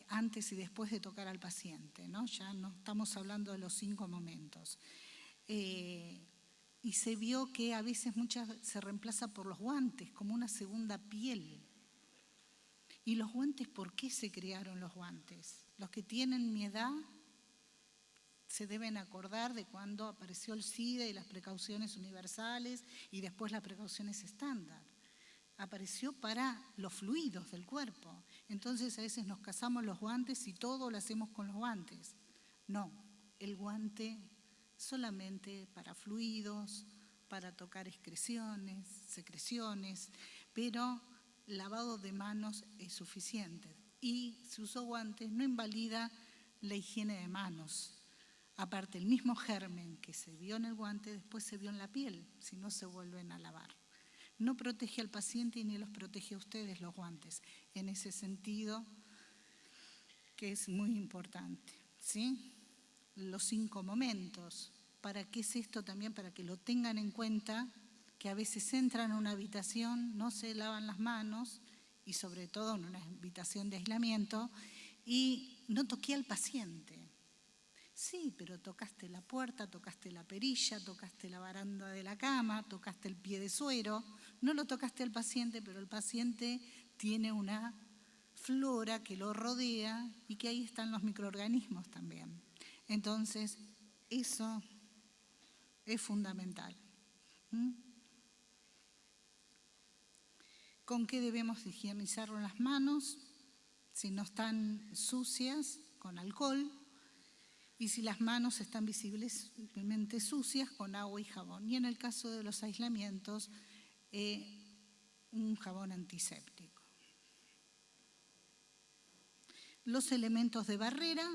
antes y después de tocar al paciente, ¿no? Ya no estamos hablando de los 5 momentos. Y se vio que a veces muchas se reemplaza por los guantes, como una segunda piel. ¿Y los guantes, por qué se crearon los guantes? Los que tienen mi edad se deben acordar de cuando apareció el SIDA y las precauciones universales y después las precauciones estándar. Apareció para los fluidos del cuerpo. Entonces a veces nos casamos los guantes y todo lo hacemos con los guantes. No, el guante solamente para fluidos, para tocar excreciones, secreciones, pero lavado de manos es suficiente. Y si usó guantes no invalida la higiene de manos. Aparte, el mismo germen que se vio en el guante después se vio en la piel, si no se vuelven a lavar. No protege al paciente ni los protege a ustedes los guantes. En ese sentido, que es muy importante, ¿sí? Los 5 momentos. ¿Para qué es esto también? Para que lo tengan en cuenta, que a veces entran a una habitación, no se lavan las manos, y sobre todo en una habitación de aislamiento, y no toqué al paciente. Sí, pero tocaste la puerta, tocaste la perilla, tocaste la baranda de la cama, tocaste el pie de suero. No lo tocaste al paciente, pero el paciente tiene una flora que lo rodea y que ahí están los microorganismos también. Entonces, eso es fundamental. ¿Con qué debemos higienizar las manos? Si no están sucias, con alcohol. Y si las manos están visiblemente sucias, con agua y jabón. Y en el caso de los aislamientos, un jabón antiséptico. Los elementos de barrera,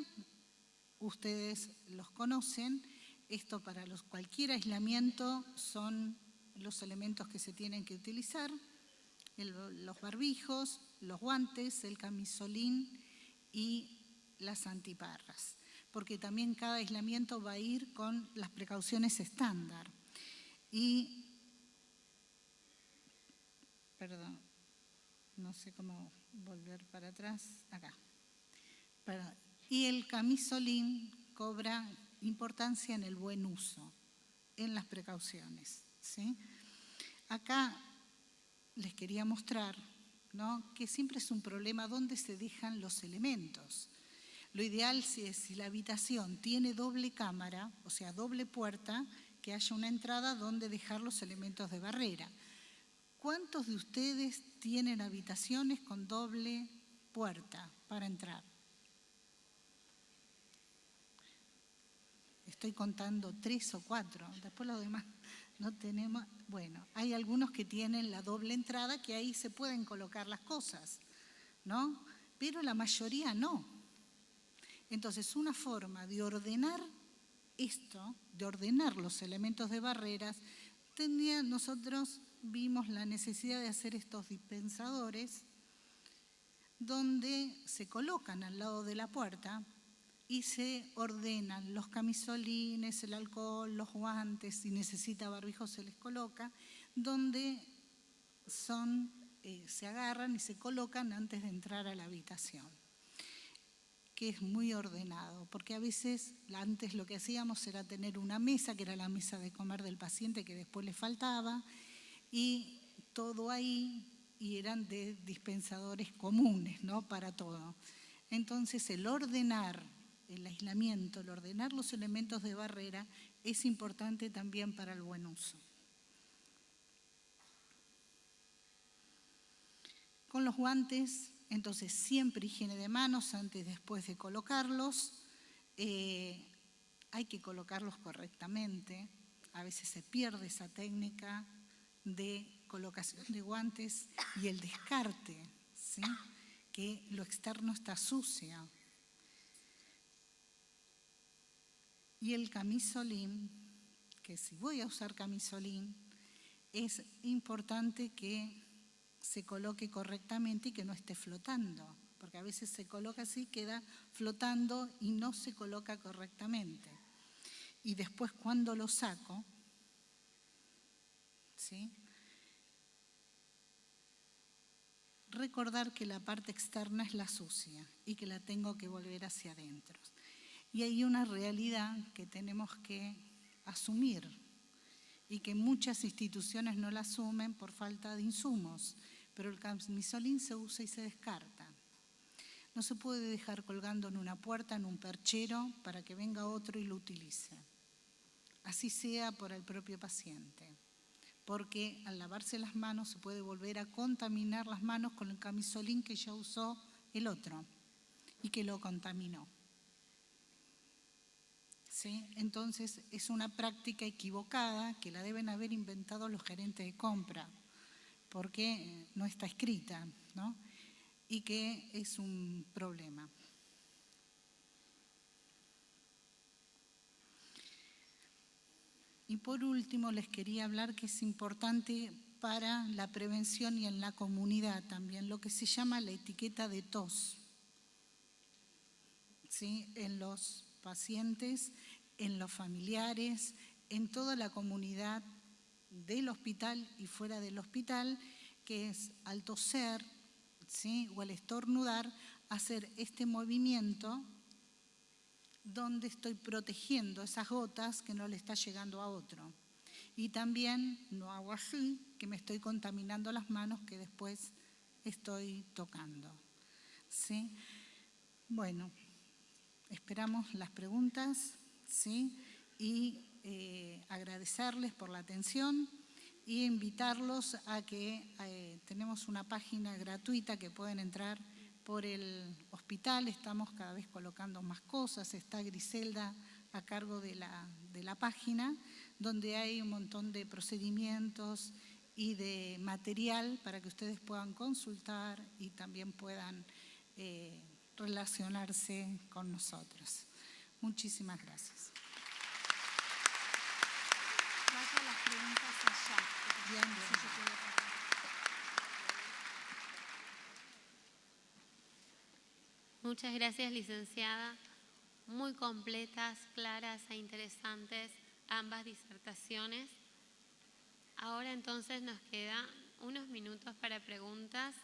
ustedes los conocen. Esto para cualquier aislamiento son los elementos que se tienen que utilizar. Los barbijos, los guantes, el camisolín y las antiparras. Porque también cada aislamiento va a ir con las precauciones estándar. Y, perdón, no sé cómo volver para atrás, acá. Perdón. Y el camisolín cobra importancia en el buen uso, en las precauciones, ¿sí? Acá les quería mostrar, ¿no?, que siempre es un problema dónde se dejan los elementos. Lo ideal es, si la habitación tiene doble cámara, o sea, doble puerta, que haya una entrada donde dejar los elementos de barrera. ¿Cuántos de ustedes tienen habitaciones con doble puerta para entrar? Estoy contando 3 o 4, después los demás no tenemos. Bueno, hay algunos que tienen la doble entrada, que ahí se pueden colocar las cosas, ¿no? Pero la mayoría no. Entonces, una forma de ordenar esto, de ordenar los elementos de barreras, nosotros vimos la necesidad de hacer estos dispensadores donde se colocan al lado de la puerta y se ordenan los camisolines, el alcohol, los guantes, si necesita barbijo se les coloca, donde se agarran y se colocan antes de entrar a la habitación, que es muy ordenado, porque a veces antes lo que hacíamos era tener una mesa, que era la mesa de comer del paciente, que después le faltaba, y todo ahí, y eran de dispensadores comunes, ¿no?, para todo. Entonces el ordenar el aislamiento, el ordenar los elementos de barrera es importante también para el buen uso. Con los guantes, entonces siempre higiene de manos antes y después de colocarlos. Hay que colocarlos correctamente. A veces se pierde esa técnica de colocación de guantes y el descarte, ¿sí?, que lo externo está sucio. Y el camisolín, que si voy a usar camisolín, es importante que se coloque correctamente y que no esté flotando, porque a veces se coloca así, queda flotando y no se coloca correctamente. Y después cuando lo saco, ¿sí?, recordar que la parte externa es la sucia y que la tengo que volver hacia adentro. Y hay una realidad que tenemos que asumir y que muchas instituciones no la asumen por falta de insumos, pero el camisolín se usa y se descarta. No se puede dejar colgando en una puerta, en un perchero, para que venga otro y lo utilice. Así sea por el propio paciente, porque al lavarse las manos se puede volver a contaminar las manos con el camisolín que ya usó el otro y que lo contaminó. ¿Sí? Entonces es una práctica equivocada que la deben haber inventado los gerentes de compra, porque no está escrita, ¿no? Y que es un problema. Y por último les quería hablar que es importante para la prevención y en la comunidad también, lo que se llama la etiqueta de tos, ¿sí? En los pacientes, en los familiares, en toda la comunidad del hospital y fuera del hospital, que es al toser, ¿sí? O al estornudar, hacer este movimiento donde estoy protegiendo esas gotas que no le está llegando a otro. Y también no hago así, que me estoy contaminando las manos que después estoy tocando. ¿Sí? Bueno, esperamos las preguntas, ¿sí? Y agradecerles por la atención y invitarlos a que tenemos una página gratuita que pueden entrar por el hospital. Estamos cada vez colocando más cosas. Está Griselda a cargo de la página, donde hay un montón de procedimientos y de material para que ustedes puedan consultar y también puedan relacionarse con nosotros. Muchísimas gracias. Vaya las preguntas allá. Bien, bien. Muchas gracias, licenciada. Muy completas, claras e interesantes ambas disertaciones. Ahora entonces nos quedan unos minutos para preguntas.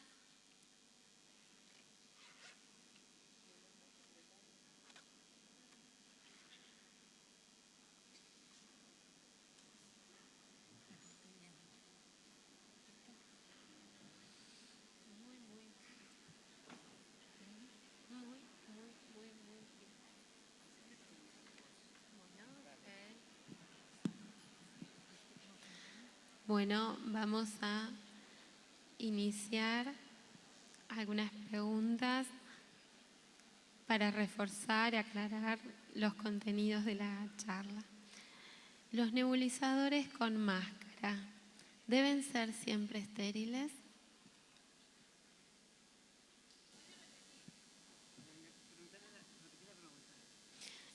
Bueno, vamos a iniciar algunas preguntas para reforzar y aclarar los contenidos de la charla. ¿Los nebulizadores con máscara deben ser siempre estériles?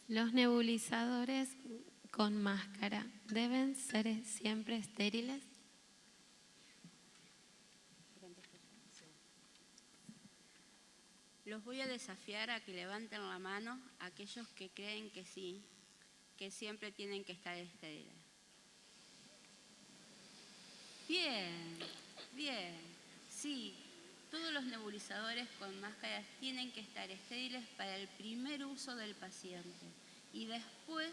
¿Los nebulizadores con máscara deben ser siempre estériles? Los voy a desafiar a que levanten la mano aquellos que creen que sí, que siempre tienen que estar estériles. Bien, bien, sí, todos los nebulizadores con máscaras tienen que estar estériles para el primer uso del paciente y después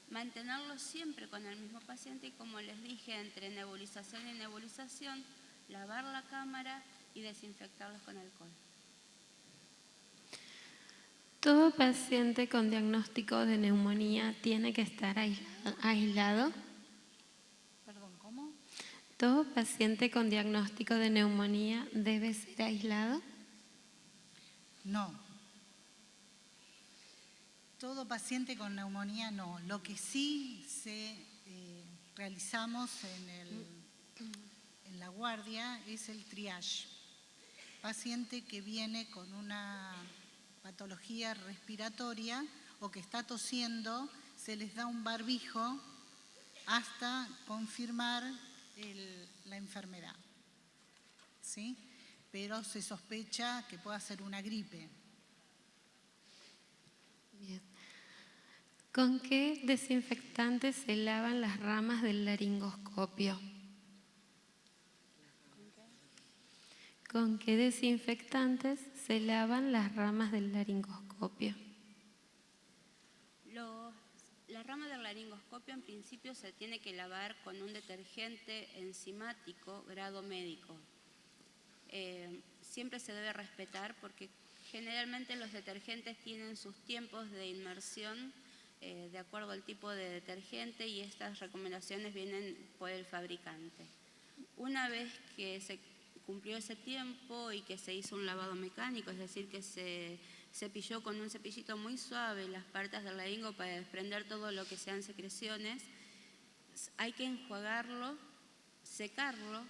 mantenerlos siempre con el mismo paciente y, como les dije, entre nebulización y nebulización, lavar la cámara y desinfectarlos con alcohol. ¿Todo paciente con diagnóstico de neumonía tiene que estar aislado? Perdón, ¿cómo? ¿Todo paciente con diagnóstico de neumonía debe ser aislado? No. Todo paciente con neumonía no. Lo que sí realizamos en la guardia es el triage. Paciente que viene con una patología respiratoria o que está tosiendo, se les da un barbijo hasta confirmar la enfermedad, ¿sí? Pero se sospecha que pueda ser una gripe. Bien. ¿Con qué desinfectante se lavan las ramas del laringoscopio? ¿Con qué desinfectantes se lavan las ramas del laringoscopio? La rama del laringoscopio en principio se tiene que lavar con un detergente enzimático grado médico. Siempre se debe respetar porque generalmente los detergentes tienen sus tiempos de inmersión de acuerdo al tipo de detergente y estas recomendaciones vienen por el fabricante. Una vez que se cumplió ese tiempo y que se hizo un lavado mecánico, es decir, que se cepilló con un cepillito muy suave las partes del laringo para desprender todo lo que sean secreciones, hay que enjuagarlo, secarlo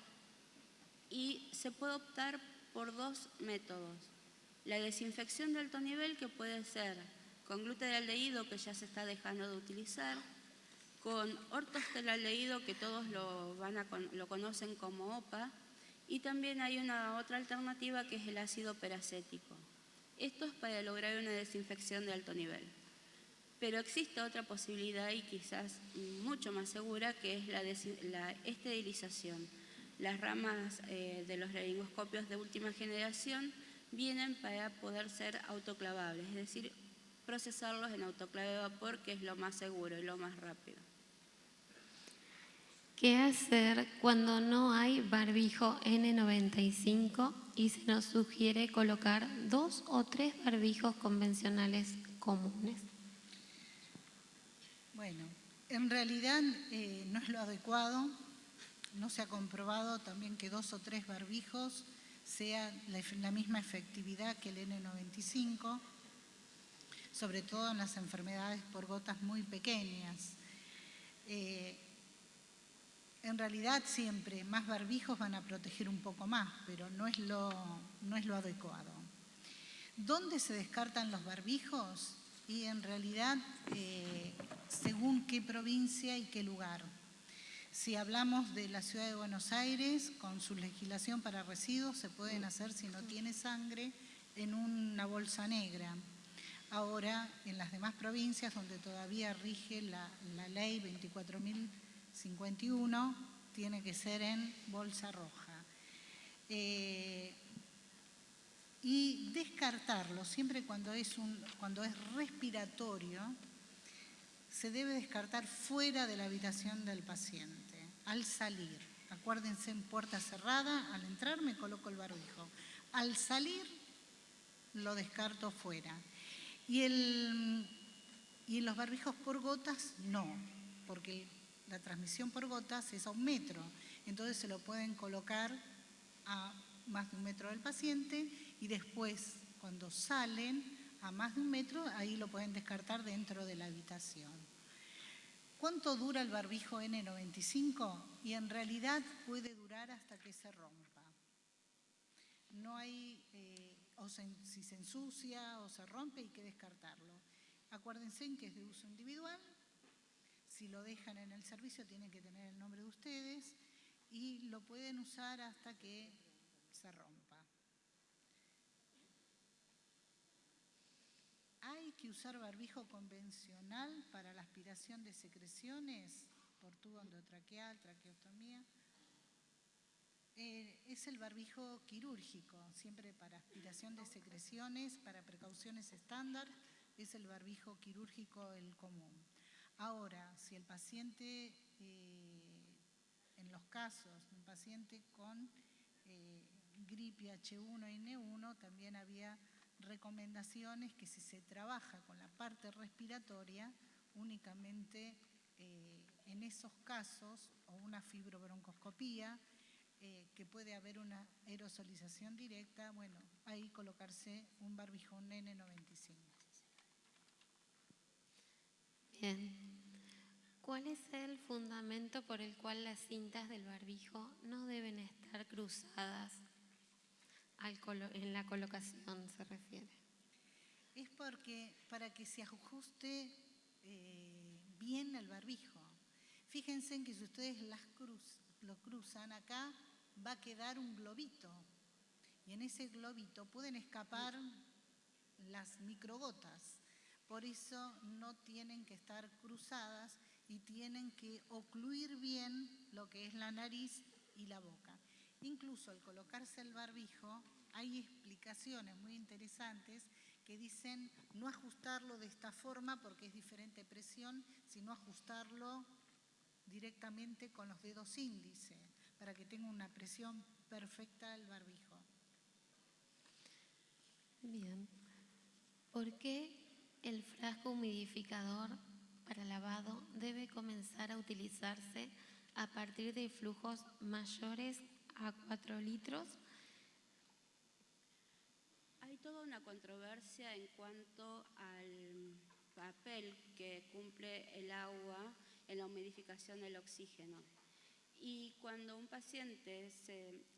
y se puede optar por dos métodos. La desinfección de alto nivel, que puede ser con glutatialdehído, que ya se está dejando de utilizar, con ortosteraldehído, que todos lo conocen como OPA, y también hay una otra alternativa que es el ácido peracético. Esto es para lograr una desinfección de alto nivel. Pero existe otra posibilidad y quizás mucho más segura, que es la esterilización. Las ramas de los laringoscopios de última generación vienen para poder ser autoclavables, es decir, procesarlos en autoclave de vapor, que es lo más seguro y lo más rápido. ¿Qué hacer cuando no hay barbijo N95 y se nos sugiere colocar 2 o 3 barbijos convencionales comunes? Bueno, en realidad no es lo adecuado. No se ha comprobado también que 2 o 3 barbijos sea la misma efectividad que el N95, sobre todo en las enfermedades por gotas muy pequeñas. En realidad siempre más barbijos van a proteger un poco más, pero no es lo adecuado. ¿Dónde se descartan los barbijos? Y en realidad según qué provincia y qué lugar. Si hablamos de la ciudad de Buenos Aires, con su legislación para residuos se pueden hacer, si no tiene sangre, en una bolsa negra. Ahora, en las demás provincias donde todavía rige la ley 24.051, tiene que ser en bolsa roja. Y descartarlo, siempre cuando es respiratorio, se debe descartar fuera de la habitación del paciente, al salir. Acuérdense, en puerta cerrada, al entrar me coloco el barbijo. Al salir, lo descarto fuera. Y los barbijos por gotas, no, porque la transmisión por gotas es a 1 metro. Entonces se lo pueden colocar a más de 1 metro del paciente y después, cuando salen a más de 1 metro, ahí lo pueden descartar dentro de la habitación. ¿Cuánto dura el barbijo N95? Y en realidad puede durar hasta que se rompa. No hay, si se ensucia o se rompe, hay que descartarlo. Acuérdense que es de uso individual. Si lo dejan en el servicio, tienen que tener el nombre de ustedes y lo pueden usar hasta que se rompa. ¿Hay que usar barbijo convencional para la aspiración de secreciones por tubo endotraqueal, traqueotomía? Es el barbijo quirúrgico, siempre para aspiración de secreciones, para precauciones estándar, es el barbijo quirúrgico el común. Ahora, si el paciente, en los casos, un paciente con gripe H1 y N1, también había recomendaciones que si se trabaja con la parte respiratoria, únicamente en esos casos, o una fibrobroncoscopía, que puede haber una aerosolización directa, bueno, ahí colocarse un barbijón N95. Bien. ¿Cuál es el fundamento por el cual las cintas del barbijo no deben estar cruzadas en la colocación, se refiere? Es porque para que se ajuste bien el barbijo. Fíjense en que si ustedes lo cruzan acá, va a quedar un globito. Y en ese globito pueden escapar las microgotas. Por eso no tienen que estar cruzadas y tienen que ocluir bien lo que es la nariz y la boca. Incluso al colocarse el barbijo hay explicaciones muy interesantes que dicen no ajustarlo de esta forma porque es diferente presión, sino ajustarlo directamente con los dedos índice para que tenga una presión perfecta el barbijo. Bien. ¿Por qué el frasco humidificador para lavado debe comenzar a utilizarse a partir de flujos mayores a 4 litros? Hay toda una controversia en cuanto al papel que cumple el agua en la humidificación del oxígeno. Y cuando un paciente,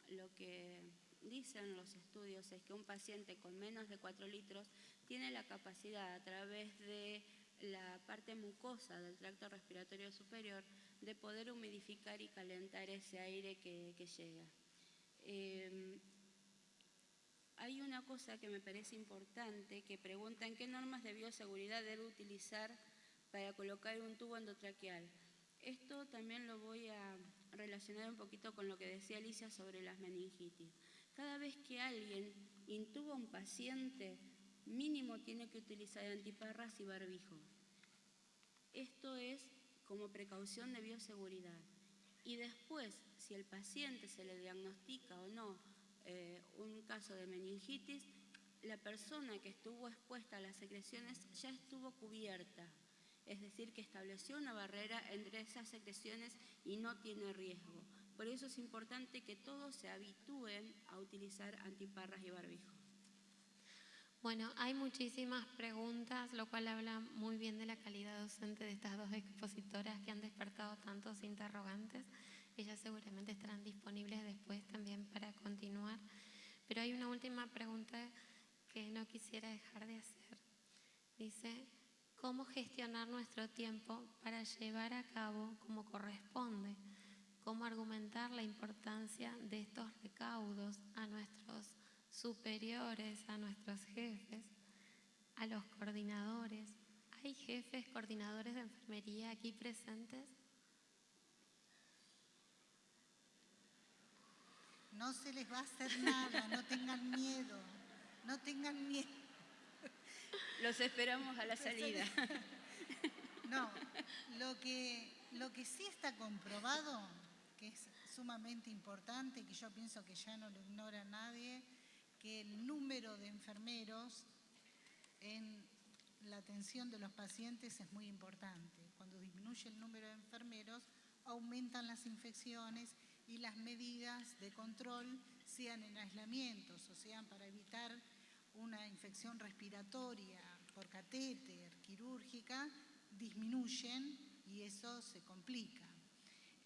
lo que dicen los estudios es que un paciente con menos de 4 litros tiene la capacidad a través de la parte mucosa del tracto respiratorio superior de poder humidificar y calentar ese aire que llega. Hay una cosa que me parece importante, que preguntan qué normas de bioseguridad debe utilizar para colocar un tubo endotraqueal. Esto también lo voy a relacionar un poquito con lo que decía Alicia sobre las meningitis. Cada vez que alguien intuba a un paciente, mínimo tiene que utilizar antiparras y barbijo. Esto es como precaución de bioseguridad. Y después, si el paciente se le diagnostica o no un caso de meningitis, la persona que estuvo expuesta a las secreciones ya estuvo cubierta, es decir, que estableció una barrera entre esas secreciones y no tiene riesgo. Por eso es importante que todos se habitúen a utilizar antiparras y barbijo. Bueno, hay muchísimas preguntas, lo cual habla muy bien de la calidad docente de estas dos expositoras que han despertado tantos interrogantes. Ellas seguramente estarán disponibles después también para continuar. Pero hay una última pregunta que no quisiera dejar de hacer. Dice, ¿cómo gestionar nuestro tiempo para llevar a cabo como corresponde? ¿Cómo argumentar la importancia de estos recaudos a nuestros superiores, a nuestros jefes, a los coordinadores? ¿Hay jefes, coordinadores de enfermería aquí presentes? No se les va a hacer nada, no tengan miedo, no tengan miedo. Los esperamos a la salida. No, lo que sí está comprobado, que es sumamente importante, que yo pienso que ya no lo ignora nadie, que el número de enfermeros en la atención de los pacientes es muy importante. Cuando disminuye el número de enfermeros, aumentan las infecciones y las medidas de control, sean en aislamientos o sean para evitar una infección respiratoria por catéter, quirúrgica, disminuyen y eso se complica.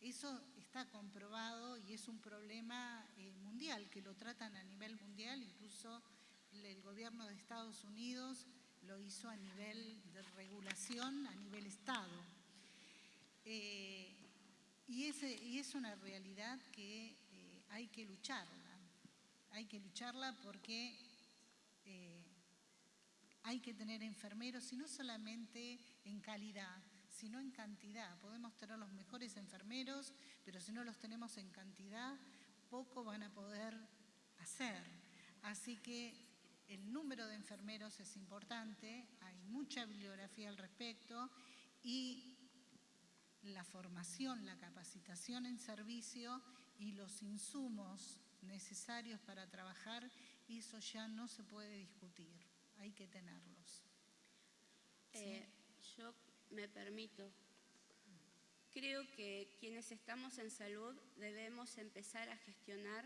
Eso está comprobado y es un problema mundial, que lo tratan a nivel mundial, incluso el gobierno de Estados Unidos lo hizo a nivel de regulación, a nivel Estado. Y es una realidad que hay que lucharla porque hay que tener enfermeros, y no solamente en calidad, sino en cantidad. Podemos tener los mejores enfermeros, pero si no los tenemos en cantidad, poco van a poder hacer. Así que el número de enfermeros es importante, hay mucha bibliografía al respecto, y la formación, la capacitación en servicio y los insumos necesarios para trabajar, eso ya no se puede discutir, hay que tenerlos. ¿Sí? Yo me permito. Creo que quienes estamos en salud debemos empezar a gestionar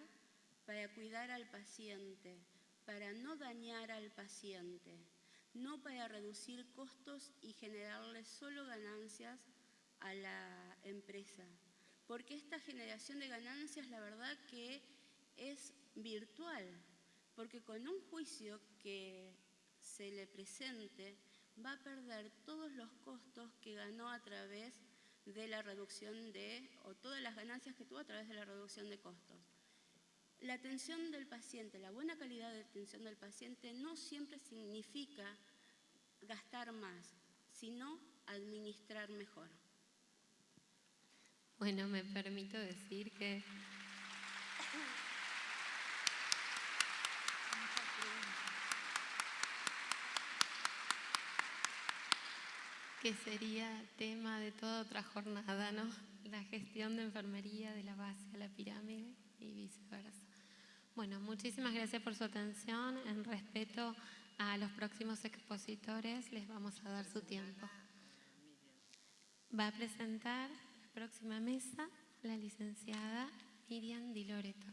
para cuidar al paciente, para no dañar al paciente, no para reducir costos y generarle solo ganancias a la empresa. Porque esta generación de ganancias, la verdad que es virtual, porque con un juicio que se le presente, va a perder todos los costos que ganó a través de la reducción o todas las ganancias que tuvo a través de la reducción de costos. La atención del paciente, la buena calidad de atención del paciente no siempre significa gastar más, sino administrar mejor. Bueno, me permito decir que Que sería tema de toda otra jornada, ¿no? La gestión de enfermería de la base a la pirámide y viceversa. Bueno, muchísimas gracias por su atención. En respeto a los próximos expositores, les vamos a dar su tiempo. Va a presentar la próxima mesa la licenciada Miriam Di Loreto.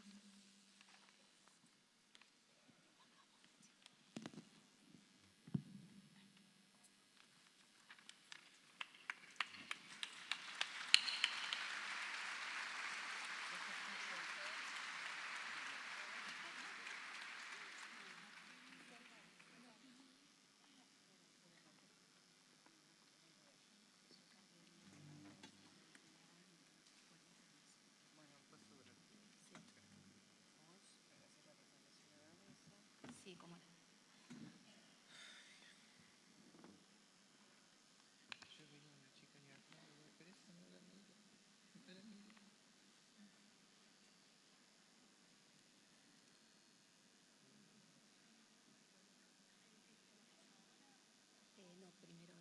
Sí, cómo no. No, primero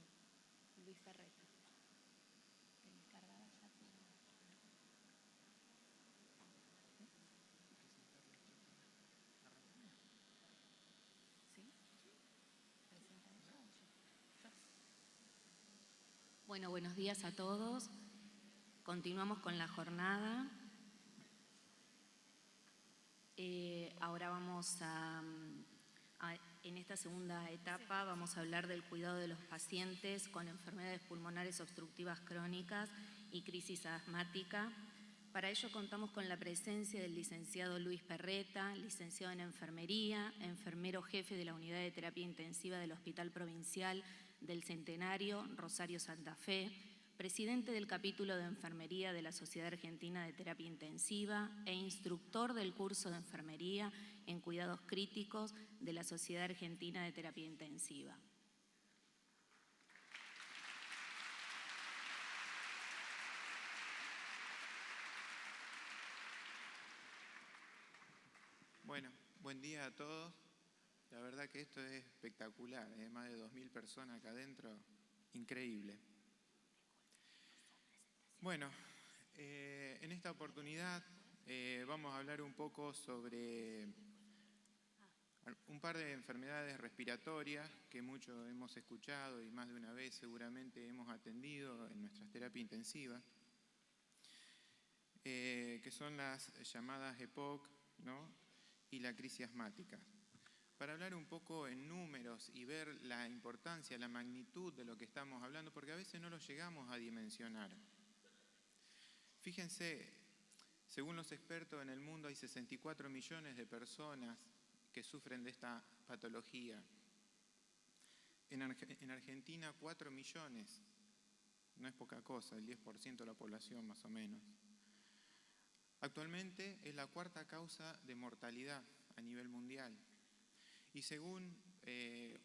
Luis Ferreta. Encargada ya. Bueno, buenos días a todos. Continuamos con la jornada. Ahora vamos en esta segunda etapa vamos a hablar del cuidado de los pacientes con enfermedades pulmonares obstructivas crónicas y crisis asmática. Para ello contamos con la presencia del licenciado Luis Ferreta, licenciado en enfermería, enfermero jefe de la unidad de terapia intensiva del Hospital Provincial del Centenario, Rosario Santa Fe, presidente del capítulo de enfermería de la Sociedad Argentina de Terapia Intensiva e instructor del curso de enfermería en cuidados críticos de la Sociedad Argentina de Terapia Intensiva. Bueno, buen día a todos. La verdad que esto es espectacular, más de 2.000 personas acá adentro, increíble. Bueno, en esta oportunidad vamos a hablar un poco sobre un par de enfermedades respiratorias que muchos hemos escuchado y más de una vez seguramente hemos atendido en nuestras terapias intensivas, que son las llamadas EPOC, ¿no? Y la crisis asmática. Para hablar un poco en números y ver la importancia, la magnitud de lo que estamos hablando, porque a veces no lo llegamos a dimensionar. Fíjense, según los expertos en el mundo hay 64 millones de personas que sufren de esta patología. En Argentina 4 millones, no es poca cosa, el 10% de la población más o menos. Actualmente es la cuarta causa de mortalidad a nivel mundial. Y según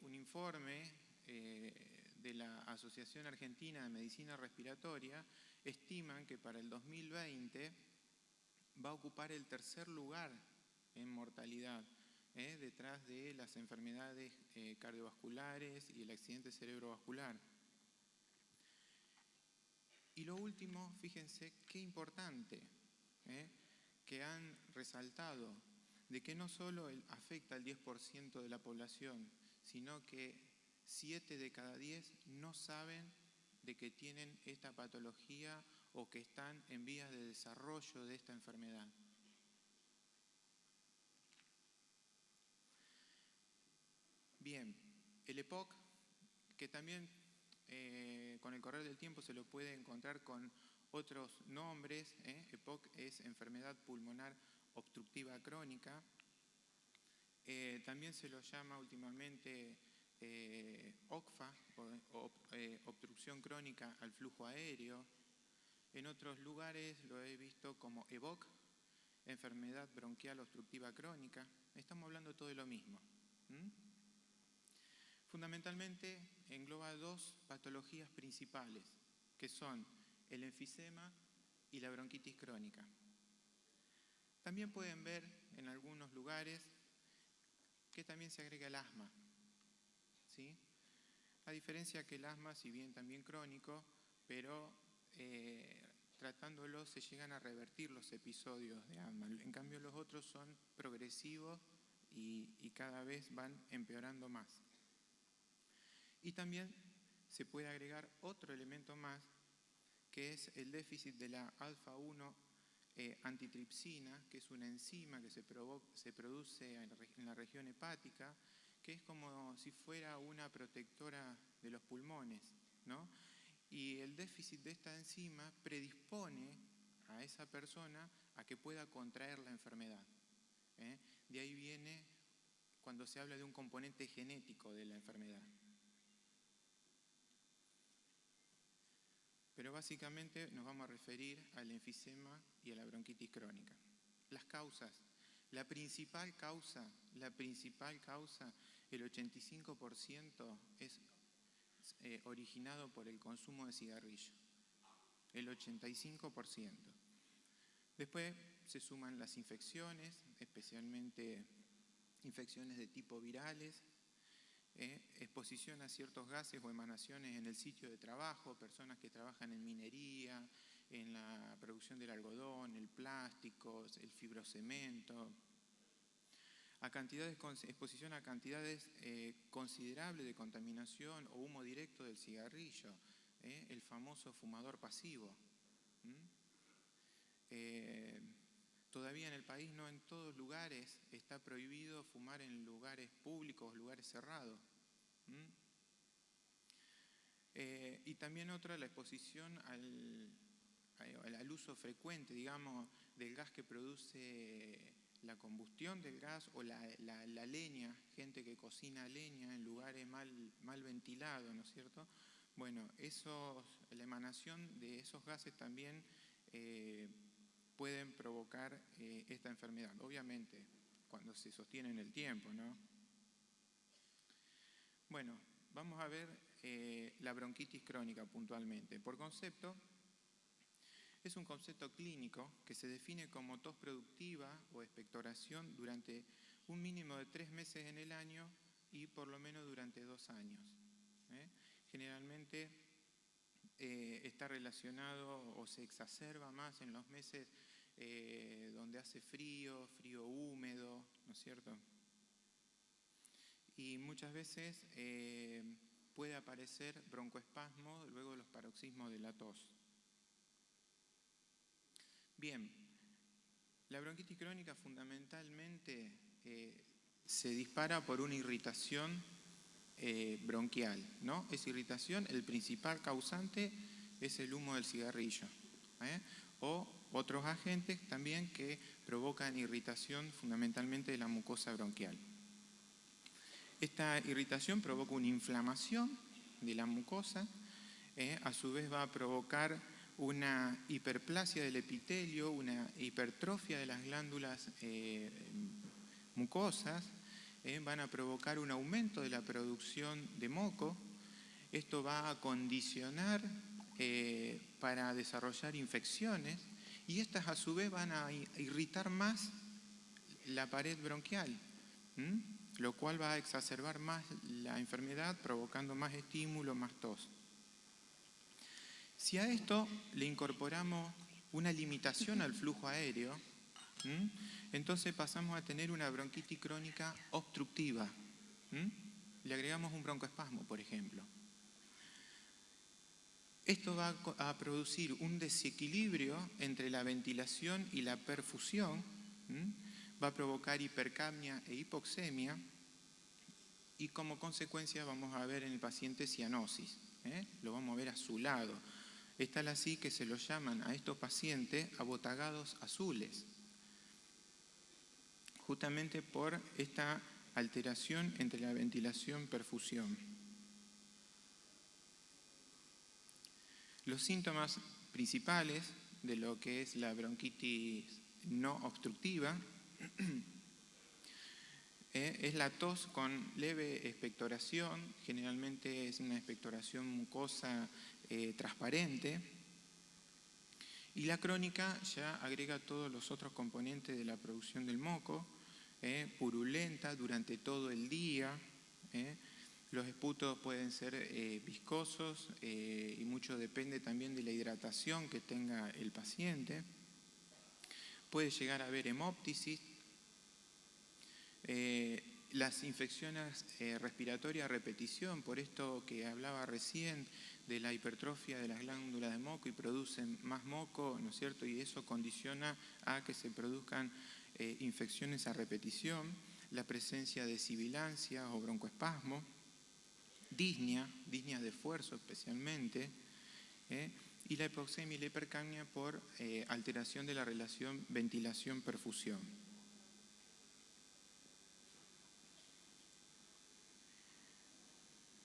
un informe de la Asociación Argentina de Medicina Respiratoria, estiman que para el 2020 va a ocupar el tercer lugar en mortalidad, detrás de las enfermedades cardiovasculares y el accidente cerebrovascular. Y lo último, fíjense qué importante, que han resaltado, de que no solo afecta al 10% de la población, sino que 7 de cada 10 no saben de que tienen esta patología o que están en vías de desarrollo de esta enfermedad. Bien, el EPOC, que también con el correr del tiempo se lo puede encontrar con otros nombres, EPOC es enfermedad pulmonar obstructiva crónica, también se lo llama últimamente OCFA, obstrucción crónica al flujo aéreo. En otros lugares lo he visto como EBOC, enfermedad bronquial obstructiva crónica. Estamos hablando todo de lo mismo. Fundamentalmente engloba dos patologías principales, que son el enfisema y la bronquitis crónica. También pueden ver en algunos lugares que también se agrega el asma, ¿sí? A diferencia que el asma, si bien también crónico, pero tratándolo se llegan a revertir los episodios de asma. En cambio los otros son progresivos y cada vez van empeorando más. Y también se puede agregar otro elemento más, que es el déficit de la alfa-1 antitripsina, que es una enzima que se produce en la región hepática, que es como si fuera una protectora de los pulmones, ¿no? Y el déficit de esta enzima predispone a esa persona a que pueda contraer la enfermedad. De ahí viene cuando se habla de un componente genético de la enfermedad. Pero básicamente nos vamos a referir al enfisema y a la bronquitis crónica. Las causas. La principal causa, el 85% es originado por el consumo de cigarrillo. El 85%. Después se suman las infecciones, especialmente infecciones de tipo virales, exposición a ciertos gases o emanaciones en el sitio de trabajo, personas que trabajan en minería, en la producción del algodón, el plástico, el fibrocemento, exposición a cantidades considerables de contaminación o humo directo del cigarrillo, el famoso fumador pasivo. Todavía en el país, no en todos lugares, está prohibido fumar en lugares públicos, lugares cerrados. Y también otra, la exposición al uso frecuente, digamos, del gas que produce la combustión del gas o la leña, gente que cocina leña en lugares mal ventilados, ¿no es cierto? Bueno, la emanación de esos gases también pueden provocar esta enfermedad, obviamente, cuando se sostiene en el tiempo, ¿no? Bueno, vamos a ver la bronquitis crónica puntualmente. Por concepto, es un concepto clínico que se define como tos productiva o expectoración durante un mínimo de 3 meses en el año y por lo menos durante 2 años. Generalmente está relacionado o se exacerba más en los meses donde hace frío húmedo, ¿no es cierto? Y muchas veces puede aparecer broncoespasmo luego de los paroxismos de la tos. Bien, la bronquitis crónica fundamentalmente se dispara por una irritación bronquial, ¿no? Esa irritación, el principal causante es el humo del cigarrillo, o otros agentes también que provocan irritación fundamentalmente de la mucosa bronquial. Esta irritación provoca una inflamación de la mucosa, a su vez va a provocar una hiperplasia del epitelio, una hipertrofia de las glándulas mucosas, van a provocar un aumento de la producción de moco. Esto va a condicionar para desarrollar infecciones y estas a su vez van a irritar más la pared bronquial, lo cual va a exacerbar más la enfermedad, provocando más estímulo, más tos. Si a esto le incorporamos una limitación al flujo aéreo, entonces pasamos a tener una bronquitis crónica obstructiva. Le agregamos un broncoespasmo, por ejemplo. Esto va a producir un desequilibrio entre la ventilación y la perfusión, va a provocar hipercapnia e hipoxemia y como consecuencia vamos a ver en el paciente cianosis, lo vamos a ver azulado. Es tal así que se los llaman a estos pacientes abotagados azules, justamente por esta alteración entre la ventilación-perfusión. Los síntomas principales de lo que es la bronquitis no obstructiva es la tos con leve expectoración, generalmente es una expectoración mucosa transparente, Y la crónica ya agrega todos los otros componentes de la producción del moco, purulenta durante todo el día. Los esputos pueden ser viscosos y mucho depende también de la hidratación que tenga el paciente. Puede llegar a haber hemóptisis. Las infecciones respiratorias a repetición, por esto que hablaba recién de la hipertrofia de las glándulas de moco y producen más moco, ¿no es cierto? Y eso condiciona a que se produzcan infecciones a repetición, la presencia de sibilancia o broncoespasmo, disnea de esfuerzo especialmente, y la hipoxemia y la hipercapnia por alteración de la relación ventilación-perfusión.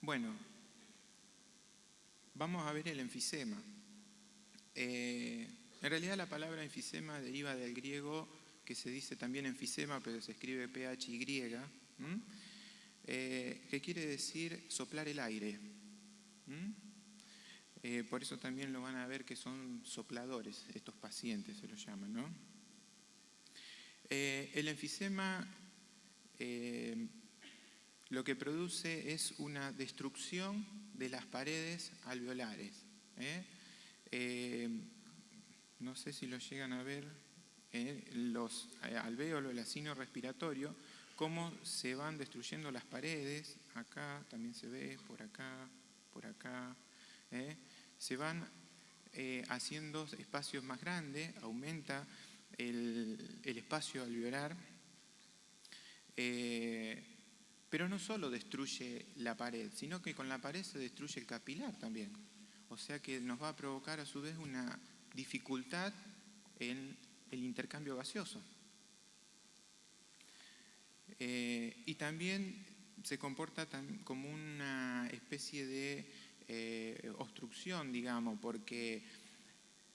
Bueno, vamos a ver el enfisema. En realidad la palabra enfisema deriva del griego, que se dice también enfisema, pero se escribe PHY, que quiere decir soplar el aire. Por eso también lo van a ver que son sopladores, estos pacientes se los llaman, ¿no? El enfisema lo que produce es una destrucción de las paredes alveolares. No sé si lo llegan a ver, los alvéolos, el asino respiratorio, cómo se van destruyendo las paredes. Acá también se ve, por acá. Se van haciendo espacios más grandes, aumenta el espacio alveolar. Pero no solo destruye la pared, sino que con la pared se destruye el capilar también. O sea que nos va a provocar a su vez una dificultad en el intercambio gaseoso. Y también se comporta como una especie de obstrucción, digamos, porque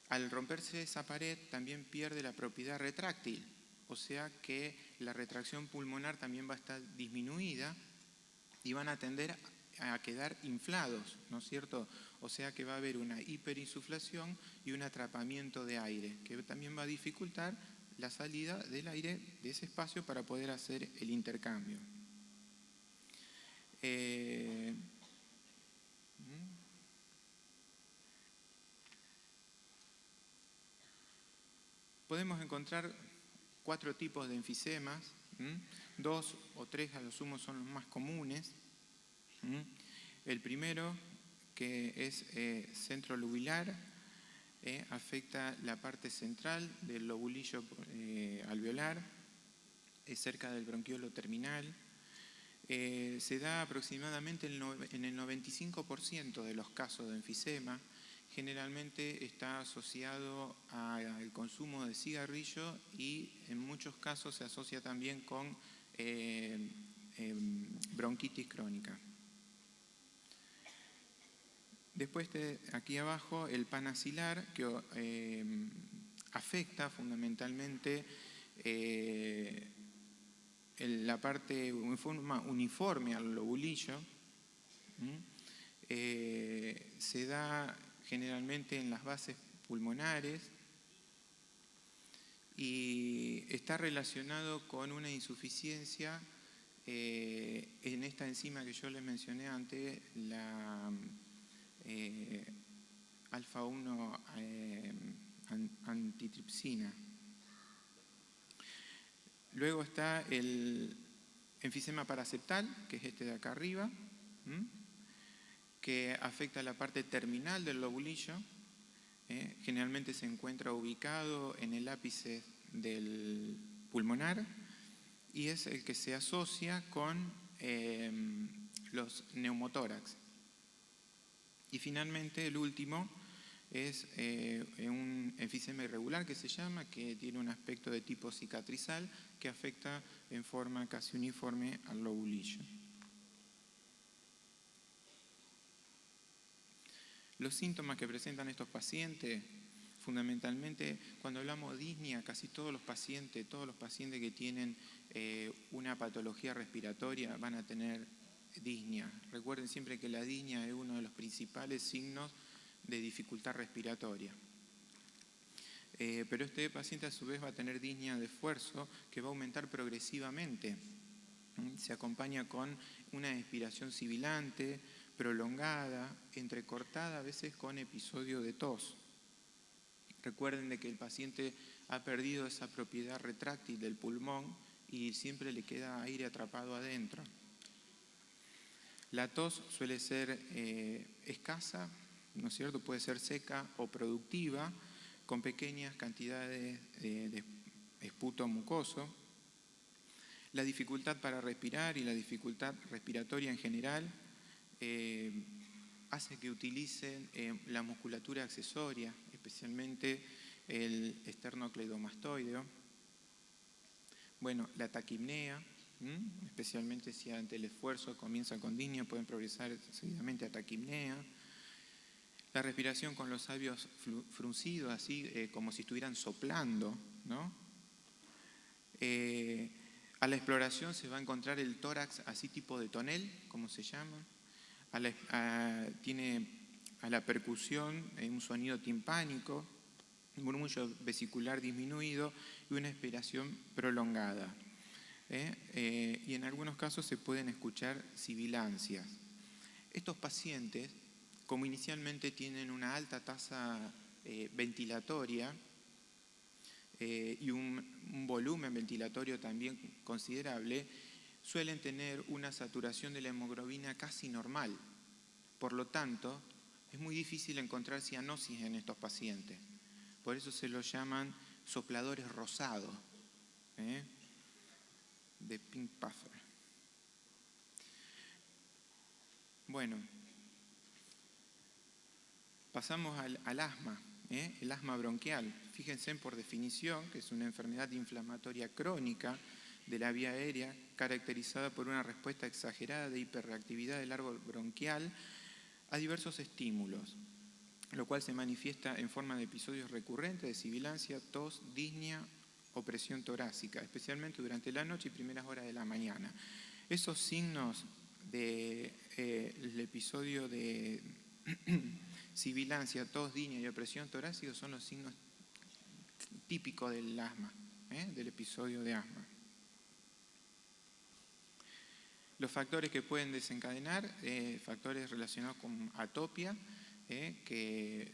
al romperse esa pared también pierde la propiedad retráctil. O sea que la retracción pulmonar también va a estar disminuida y van a tender a quedar inflados, ¿no es cierto? O sea que va a haber una hiperinsuflación y un atrapamiento de aire, que también va a dificultar la salida del aire de ese espacio para poder hacer el intercambio. Podemos encontrar 4 tipos de enfisemas, 2 o 3 a lo sumo son los más comunes. El primero, que es centrolobular, afecta la parte central del lobulillo alveolar, es cerca del bronquiolo terminal. Se da aproximadamente en el 95% de los casos de enfisema. Generalmente está asociado al consumo de cigarrillo y en muchos casos se asocia también con bronquitis crónica. Después aquí abajo el panaxilar, que afecta fundamentalmente la parte en forma uniforme al lobulillo. Se da generalmente en las bases pulmonares y está relacionado con una insuficiencia en esta enzima que yo les mencioné antes, la alfa-1 antitripsina. Luego está el enfisema paraseptal, que es este de acá arriba, que afecta la parte terminal del lobulillo. Generalmente se encuentra ubicado en el ápice del pulmonar y es el que se asocia con los neumotórax. Y finalmente el último es un enfisema irregular que se llama, que tiene un aspecto de tipo cicatrizal que afecta en forma casi uniforme al lobulillo. Los síntomas que presentan estos pacientes, fundamentalmente, cuando hablamos de disnea, casi todos los pacientes que tienen una patología respiratoria van a tener disnea. Recuerden siempre que la disnea es uno de los principales signos de dificultad respiratoria. pero este paciente a su vez va a tener disnea de esfuerzo que va a aumentar progresivamente. Se acompaña con una expiración sibilante, prolongada, entrecortada, a veces con episodio de tos. Recuerden de que el paciente ha perdido esa propiedad retráctil del pulmón y siempre le queda aire atrapado adentro. La tos suele ser escasa, ¿no es cierto? Puede ser seca o productiva, con pequeñas cantidades de esputo mucoso. La dificultad para respirar y la dificultad respiratoria en general hace que utilicen la musculatura accesoria, especialmente el esternocleidomastoideo. Bueno, la taquipnea, especialmente si ante el esfuerzo comienza con disnea, pueden progresar seguidamente a taquipnea. La respiración con los labios fruncidos, así como si estuvieran soplando, ¿no? A la exploración se va a encontrar el tórax así tipo de tonel, como se llama. Tiene a la percusión un sonido timpánico, un murmullo vesicular disminuido y una expiración prolongada. Y en algunos casos se pueden escuchar sibilancias. Estos pacientes, como inicialmente tienen una alta tasa ventilatoria y un volumen ventilatorio también considerable, suelen tener una saturación de la hemoglobina casi normal. Por lo tanto, es muy difícil encontrar cianosis en estos pacientes. Por eso se los llaman sopladores rosados, de pink puffer. Bueno, pasamos al asma, el asma bronquial. Fíjense, por definición, que es una enfermedad inflamatoria crónica de la vía aérea caracterizada por una respuesta exagerada de hiperreactividad del árbol bronquial a diversos estímulos, lo cual se manifiesta en forma de episodios recurrentes de sibilancia, tos, disnea o presión torácica, especialmente durante la noche y primeras horas de la mañana. Esos signos del episodio de sibilancia, tos, disnea y opresión torácica son los signos típicos del asma, del episodio de asma. Los factores que pueden desencadenar, factores relacionados con atopia, que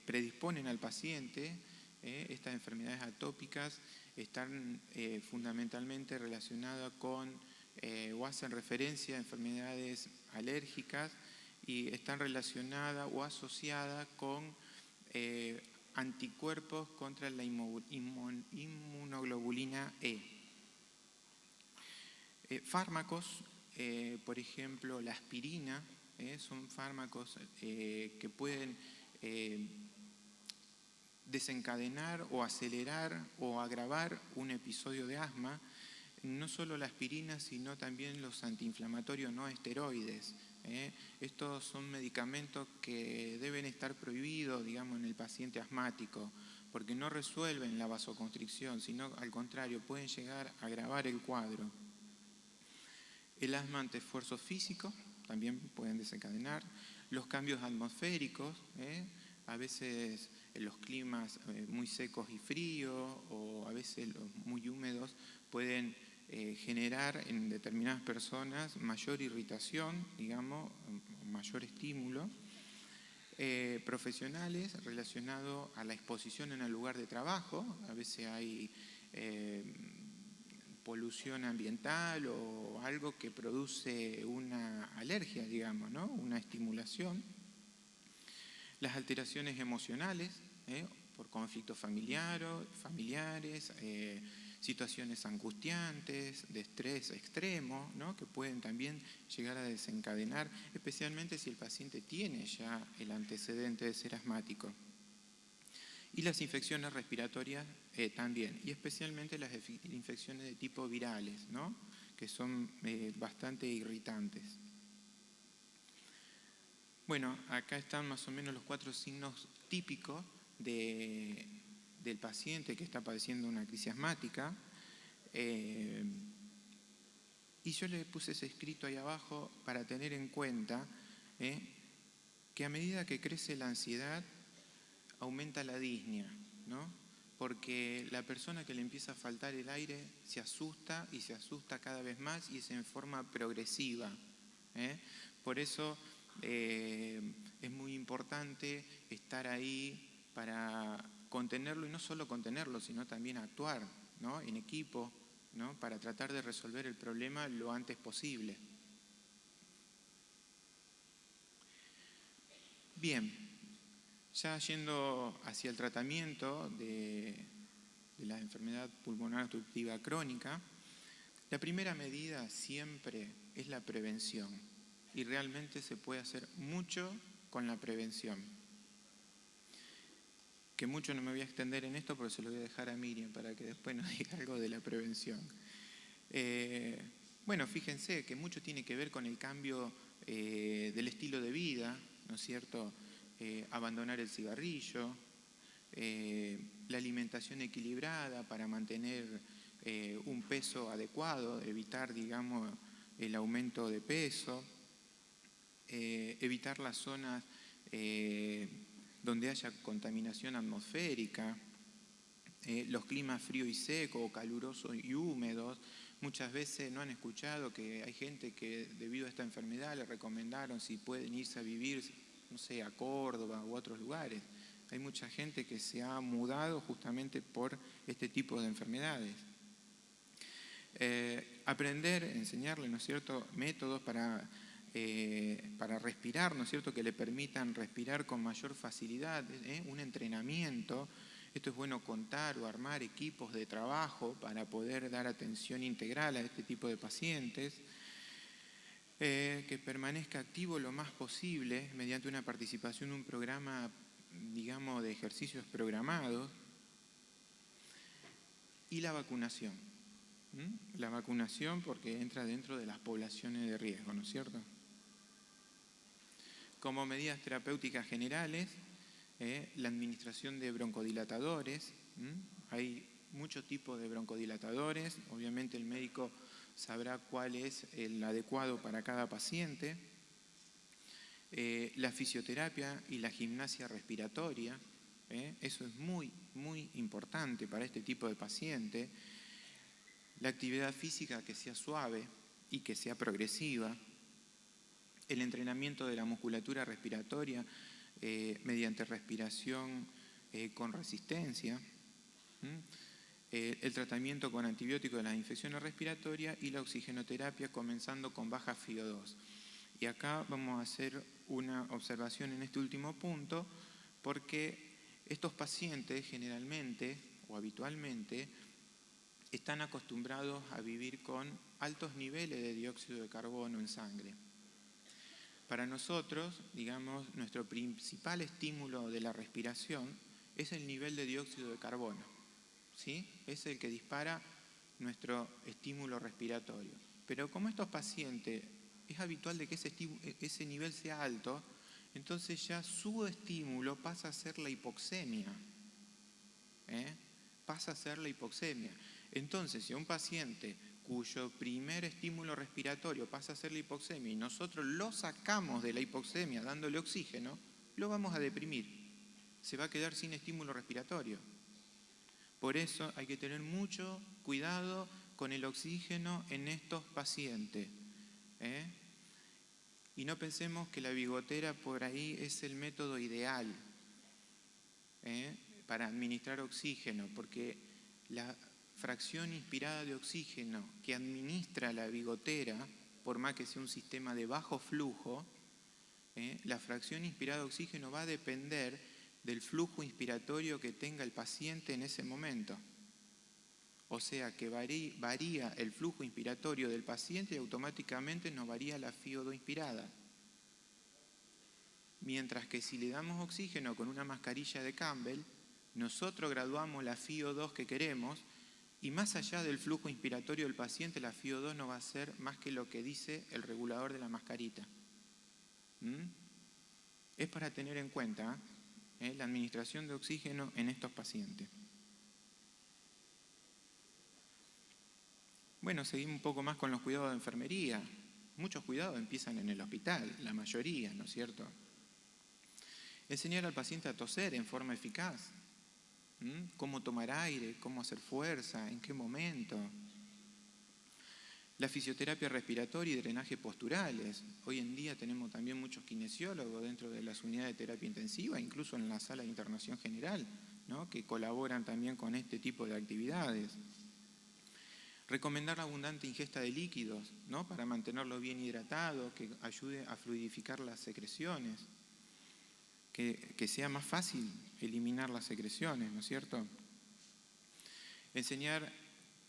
predisponen al paciente. Estas enfermedades atópicas están fundamentalmente relacionadas con o hacen referencia a enfermedades alérgicas y están relacionadas o asociadas con anticuerpos contra la inmunoglobulina E. Fármacos, por ejemplo, la aspirina, son fármacos que pueden desencadenar o acelerar o agravar un episodio de asma. No solo la aspirina, sino también los antiinflamatorios no esteroides. Estos son medicamentos que deben estar prohibidos, digamos, en el paciente asmático, porque no resuelven la vasoconstricción, sino al contrario, pueden llegar a agravar el cuadro. El asma ante esfuerzo físico también pueden desencadenar. Los cambios atmosféricos, a veces los climas muy secos y fríos o a veces los muy húmedos pueden generar en determinadas personas mayor irritación, digamos, mayor estímulo. Profesionales relacionados a la exposición en el lugar de trabajo, a veces hay polución ambiental o algo que produce una alergia, digamos, ¿no? Una estimulación. Las alteraciones emocionales, por conflictos familiares, situaciones angustiantes, de estrés extremo, ¿no? Que pueden también llegar a desencadenar, especialmente si el paciente tiene ya el antecedente de ser asmático. Y las infecciones respiratorias también, y especialmente las infecciones de tipo virales, ¿no? Que son bastante irritantes. Bueno, acá están más o menos los 4 signos típicos del paciente que está padeciendo una crisis asmática. Y yo le puse ese escrito ahí abajo para tener en cuenta que a medida que crece la ansiedad, aumenta la disnea, ¿no? porque la persona que le empieza a faltar el aire se asusta y se asusta cada vez más y es en forma progresiva. Por eso es muy importante estar ahí para contenerlo, y no solo contenerlo, sino también actuar, ¿no?, en equipo, ¿no?, para tratar de resolver el problema lo antes posible. Bien, ya yendo hacia el tratamiento de la enfermedad pulmonar obstructiva crónica, la primera medida siempre es la prevención, y realmente se puede hacer mucho con la prevención. Que mucho no me voy a extender en esto, pero se lo voy a dejar a Miriam para que después nos diga algo de la prevención. Bueno, fíjense que mucho tiene que ver con el cambio del estilo de vida, ¿no es cierto? Abandonar el cigarrillo, la alimentación equilibrada para mantener un peso adecuado, evitar, digamos, el aumento de peso, evitar las zonas donde haya contaminación atmosférica, los climas frío y seco, calurosos y húmedos. Muchas veces no han escuchado que hay gente que debido a esta enfermedad le recomendaron si pueden irse a vivir, no sé, a Córdoba u otros lugares. Hay mucha gente que se ha mudado justamente por este tipo de enfermedades. Aprender, enseñarle, ¿no es cierto?, métodos para respirar, ¿no es cierto?, que le permitan respirar con mayor facilidad, un entrenamiento. Esto es bueno contar o armar equipos de trabajo para poder dar atención integral a este tipo de pacientes. Que permanezca activo lo más posible mediante una participación en un programa, digamos, de ejercicios programados. Y la vacunación. La vacunación porque entra dentro de las poblaciones de riesgo, ¿no es cierto? Como medidas terapéuticas generales, la administración de broncodilatadores. Hay muchos tipos de broncodilatadores, obviamente el médico sabrá cuál es el adecuado para cada paciente. La fisioterapia y la gimnasia respiratoria, eso es muy, muy importante para este tipo de paciente. La actividad física que sea suave y que sea progresiva. El entrenamiento de la musculatura respiratoria mediante respiración con resistencia. El tratamiento con antibióticos de las infecciones respiratorias y la oxigenoterapia comenzando con baja FiO2. Y acá vamos a hacer una observación en este último punto porque estos pacientes generalmente o habitualmente están acostumbrados a vivir con altos niveles de dióxido de carbono en sangre. Para nosotros, digamos, nuestro principal estímulo de la respiración es el nivel de dióxido de carbono, ¿sí? Es el que dispara nuestro estímulo respiratorio. Pero como estos pacientes es habitual de que ese nivel sea alto, entonces ya su estímulo pasa a ser la hipoxemia. Pasa a ser la hipoxemia. Entonces, si a un paciente cuyo primer estímulo respiratorio pasa a ser la hipoxemia y nosotros lo sacamos de la hipoxemia dándole oxígeno, lo vamos a deprimir. Se va a quedar sin estímulo respiratorio. Por eso hay que tener mucho cuidado con el oxígeno en estos pacientes. Y no pensemos que la bigotera por ahí es el método ideal para administrar oxígeno, porque la fracción inspirada de oxígeno que administra la bigotera, por más que sea un sistema de bajo flujo, la fracción inspirada de oxígeno va a depender del flujo inspiratorio que tenga el paciente en ese momento. O sea que varía el flujo inspiratorio del paciente y automáticamente nos varía la FiO2 inspirada. Mientras que si le damos oxígeno con una mascarilla de Campbell, nosotros graduamos la FiO2 que queremos y más allá del flujo inspiratorio del paciente, la FiO2 no va a ser más que lo que dice el regulador de la mascarita. Es para tener en cuenta la administración de oxígeno en estos pacientes. Bueno, seguimos un poco más con los cuidados de enfermería. Muchos cuidados empiezan en el hospital, la mayoría, ¿no es cierto? Enseñar al paciente a toser en forma eficaz. cómo tomar aire, cómo hacer fuerza, en qué momento. La fisioterapia respiratoria y drenaje posturales. Hoy en día tenemos también muchos kinesiólogos dentro de las unidades de terapia intensiva, incluso en la sala de internación general, ¿no?, que colaboran también con este tipo de actividades. Recomendar la abundante ingesta de líquidos, ¿no?, para mantenerlo bien hidratado, que ayude a fluidificar las secreciones, que sea más fácil eliminar las secreciones, ¿no es cierto? Enseñar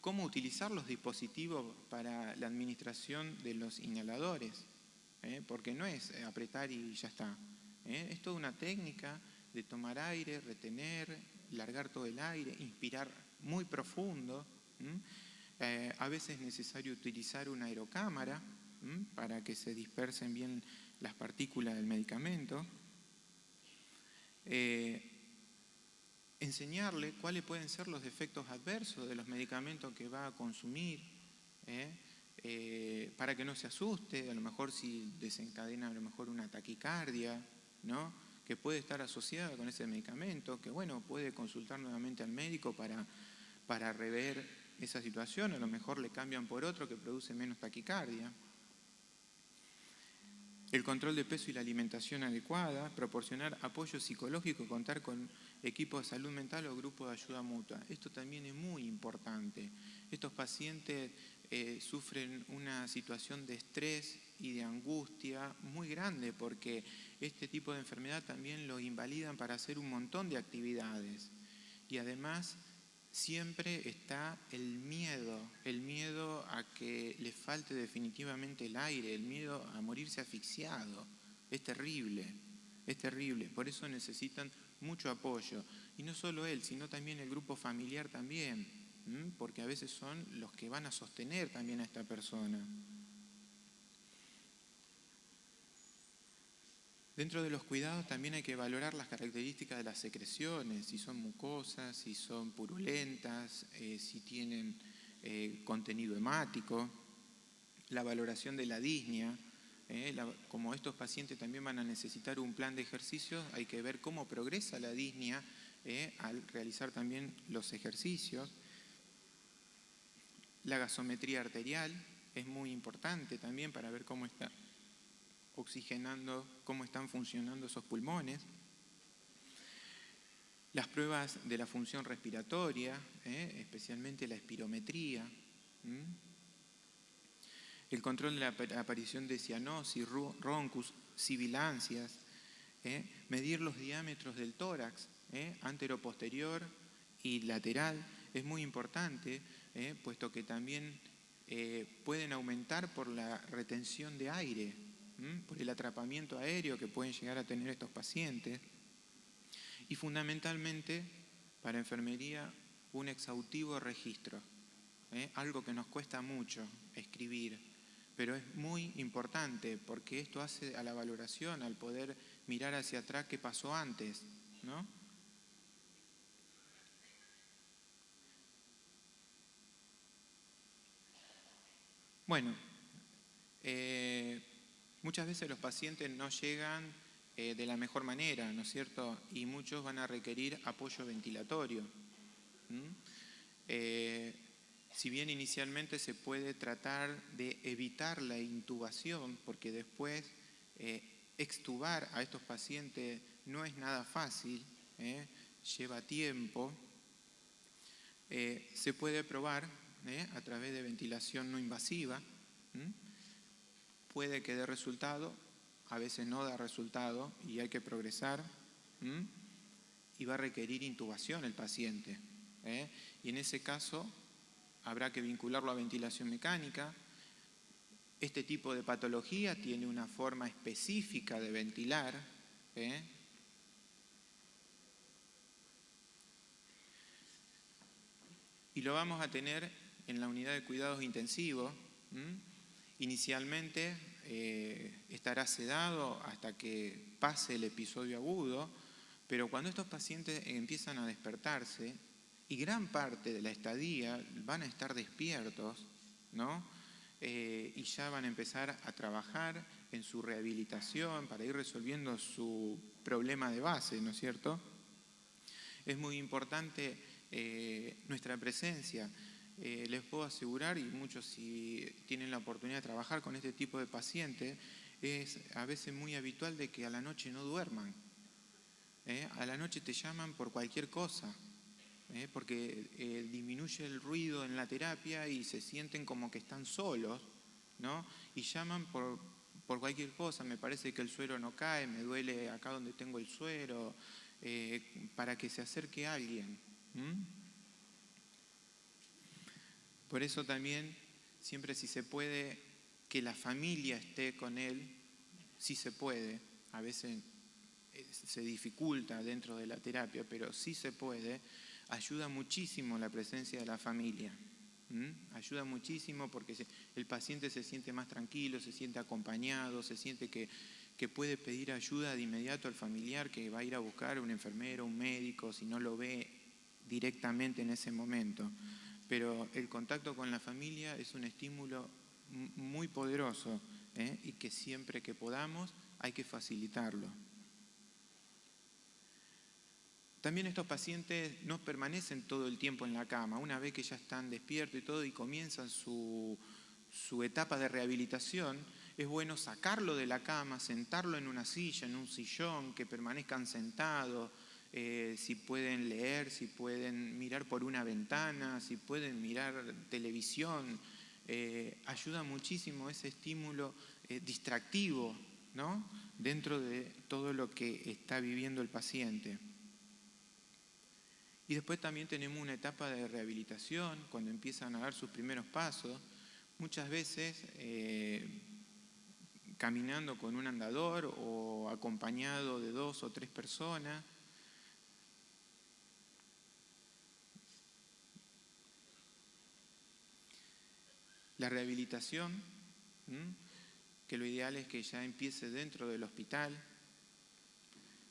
cómo utilizar los dispositivos para la administración de los inhaladores, porque no es apretar y ya está. Es toda una técnica de tomar aire, retener, largar todo el aire, inspirar muy profundo. A veces es necesario utilizar una aerocámara para que se dispersen bien las partículas del medicamento. Enseñarle cuáles pueden ser los efectos adversos de los medicamentos que va a consumir, para que no se asuste, a lo mejor si desencadena a lo mejor una taquicardia, ¿no?, que puede estar asociada con ese medicamento, que bueno, puede consultar nuevamente al médico para rever esa situación, a lo mejor le cambian por otro que produce menos taquicardia. El control de peso y la alimentación adecuada, proporcionar apoyo psicológico, contar con equipos de salud mental o grupos de ayuda mutua. Esto también es muy importante. Estos pacientes sufren una situación de estrés y de angustia muy grande porque este tipo de enfermedad también lo invalidan para hacer un montón de actividades. Y además siempre está el miedo a que le falte definitivamente el aire, el miedo a morirse asfixiado. Es terrible. Por eso necesitan mucho apoyo. Y no solo él, sino también el grupo familiar también, porque a veces son los que van a sostener también a esta persona. Dentro de los cuidados también hay que valorar las características de las secreciones, si son mucosas, si son purulentas, si tienen contenido hemático, la valoración de la disnea. Como estos pacientes también van a necesitar un plan de ejercicios, hay que ver cómo progresa la disnea al realizar también los ejercicios. La gasometría arterial es muy importante también para ver cómo está oxigenando, cómo están funcionando esos pulmones. Las pruebas de la función respiratoria, especialmente la espirometría. El control de la aparición de cianosis, roncus, sibilancias. Medir los diámetros del tórax, antero-posterior y lateral, es muy importante, puesto que también pueden aumentar por la retención de aire, por el atrapamiento aéreo que pueden llegar a tener estos pacientes. Y fundamentalmente, para enfermería, un exhaustivo registro, algo que nos cuesta mucho escribir, pero es muy importante porque esto hace a la valoración, al poder mirar hacia atrás qué pasó antes, ¿no? Bueno, muchas veces los pacientes no llegan de la mejor manera, ¿no es cierto? Y muchos van a requerir apoyo ventilatorio. Si bien inicialmente se puede tratar de evitar la intubación, porque después extubar a estos pacientes no es nada fácil, lleva tiempo, se puede probar a través de ventilación no invasiva. Puede que dé resultado, a veces no da resultado y hay que progresar, y va a requerir intubación el paciente. Y en ese caso habrá que vincularlo a ventilación mecánica. Este tipo de patología tiene una forma específica de ventilar. Y lo vamos a tener en la unidad de cuidados intensivos. Inicialmente estará sedado hasta que pase el episodio agudo, pero cuando estos pacientes empiezan a despertarse, y gran parte de la estadía van a estar despiertos, ¿no? Y ya van a empezar a trabajar en su rehabilitación para ir resolviendo su problema de base, ¿no es cierto? Es muy importante nuestra presencia. Les puedo asegurar, y muchos si tienen la oportunidad de trabajar con este tipo de pacientes, es a veces muy habitual de que a la noche no duerman. A la noche te llaman por cualquier cosa, porque disminuye el ruido en la terapia y se sienten como que están solos, ¿no? Y llaman por cualquier cosa. Me parece que el suero no cae, me duele acá donde tengo el suero, para que se acerque alguien. Por eso también, siempre si se puede, que la familia esté con él, sí se puede. A veces se dificulta dentro de la terapia, pero sí se puede. Ayuda muchísimo la presencia de la familia. Ayuda muchísimo porque el paciente se siente más tranquilo, se siente acompañado, se siente que puede pedir ayuda de inmediato al familiar, que va a ir a buscar un enfermero, un médico, si no lo ve directamente en ese momento. Pero el contacto con la familia es un estímulo muy poderoso, y que siempre que podamos hay que facilitarlo. También estos pacientes no permanecen todo el tiempo en la cama. Una vez que ya están despiertos y todo y comienzan su etapa de rehabilitación, es bueno sacarlo de la cama, sentarlo en una silla, en un sillón, que permanezcan sentados, si pueden leer, si pueden mirar por una ventana, si pueden mirar televisión. Ayuda muchísimo ese estímulo distractivo, ¿no?, dentro de todo lo que está viviendo el paciente. Y después también tenemos una etapa de rehabilitación, cuando empiezan a dar sus primeros pasos, muchas veces caminando con un andador o acompañado de 2 o 3 personas. La rehabilitación, que lo ideal es que ya empiece dentro del hospital.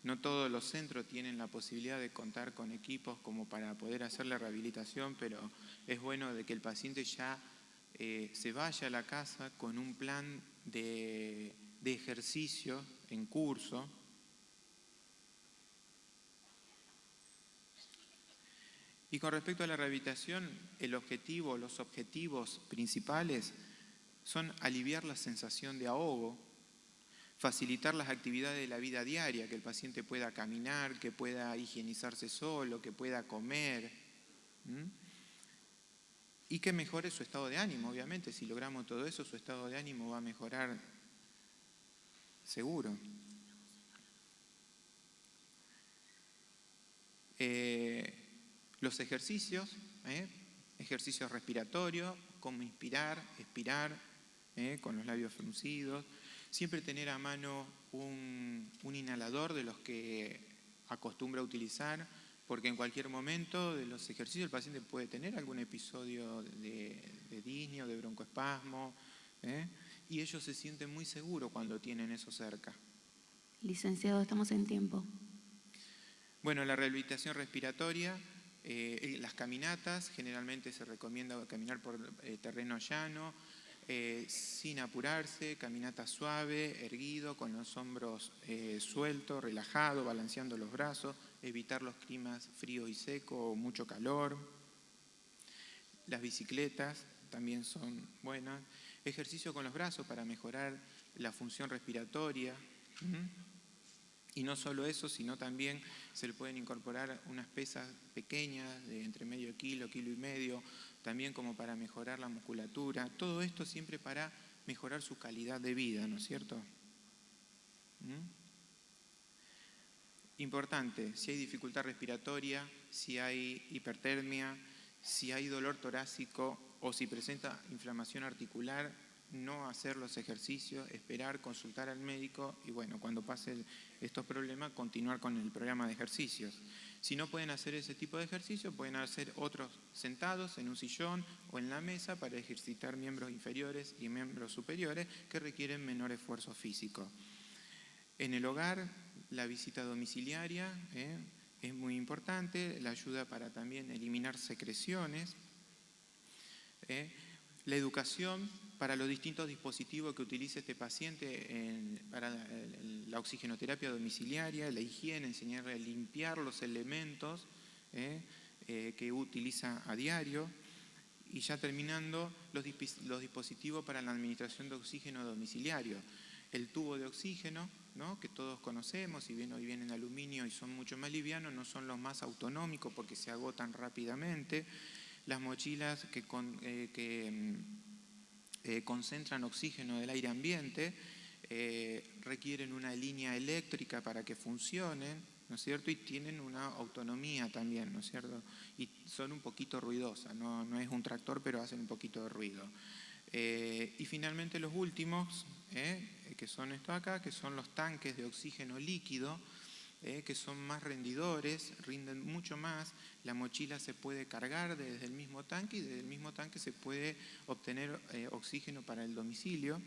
No todos los centros tienen la posibilidad de contar con equipos como para poder hacer la rehabilitación, pero es bueno de que el paciente ya se vaya a la casa con un plan de ejercicio en curso. Y con respecto a la rehabilitación, los objetivos principales son aliviar la sensación de ahogo, facilitar las actividades de la vida diaria, que el paciente pueda caminar, que pueda higienizarse solo, que pueda comer, y que mejore su estado de ánimo. Obviamente, si logramos todo eso, su estado de ánimo va a mejorar seguro. Los ejercicios respiratorios, como inspirar, expirar, con los labios fruncidos. Siempre tener a mano un inhalador de los que acostumbra a utilizar, porque en cualquier momento de los ejercicios el paciente puede tener algún episodio de disnea o de broncoespasmo, y ellos se sienten muy seguros cuando tienen eso cerca. Licenciado, estamos en tiempo. Bueno, la rehabilitación respiratoria, las caminatas, generalmente se recomienda caminar por terreno llano, sin apurarse, caminata suave, erguido, con los hombros sueltos, relajado, balanceando los brazos, evitar los climas fríos y secos o mucho calor. Las bicicletas también son buenas. Ejercicio con los brazos para mejorar la función respiratoria. Y no solo eso, sino también se le pueden incorporar unas pesas pequeñas de entre medio kilo, kilo y medio, también como para mejorar la musculatura. Todo esto siempre para mejorar su calidad de vida, ¿no es cierto? Importante, si hay dificultad respiratoria, si hay hipertermia, si hay dolor torácico o si presenta inflamación articular, no hacer los ejercicios, esperar, consultar al médico y bueno, cuando pasen estos problemas, continuar con el programa de ejercicios. Si no pueden hacer ese tipo de ejercicio, pueden hacer otros sentados en un sillón o en la mesa para ejercitar miembros inferiores y miembros superiores que requieren menor esfuerzo físico. En el hogar, la visita domiciliaria es muy importante, la ayuda para también eliminar secreciones. La educación para los distintos dispositivos que utilice este paciente para la oxigenoterapia domiciliaria, la higiene, enseñarle a limpiar los elementos que utiliza a diario. Y ya terminando, los dispositivos para la administración de oxígeno domiciliario. El tubo de oxígeno, ¿no?, que todos conocemos, si bien hoy vienen en aluminio y son mucho más livianos, no son los más autonómicos porque se agotan rápidamente. Las mochilas que concentran oxígeno del aire ambiente requieren una línea eléctrica para que funcionen, ¿no es cierto? Y tienen una autonomía también, ¿no es cierto? Y son un poquito ruidosas, no es un tractor, pero hacen un poquito de ruido. Y finalmente los últimos, que son estos acá, que son los tanques de oxígeno líquido, que son más rendidores, rinden mucho más. La mochila se puede cargar desde el mismo tanque y desde el mismo tanque se puede obtener oxígeno para el domicilio.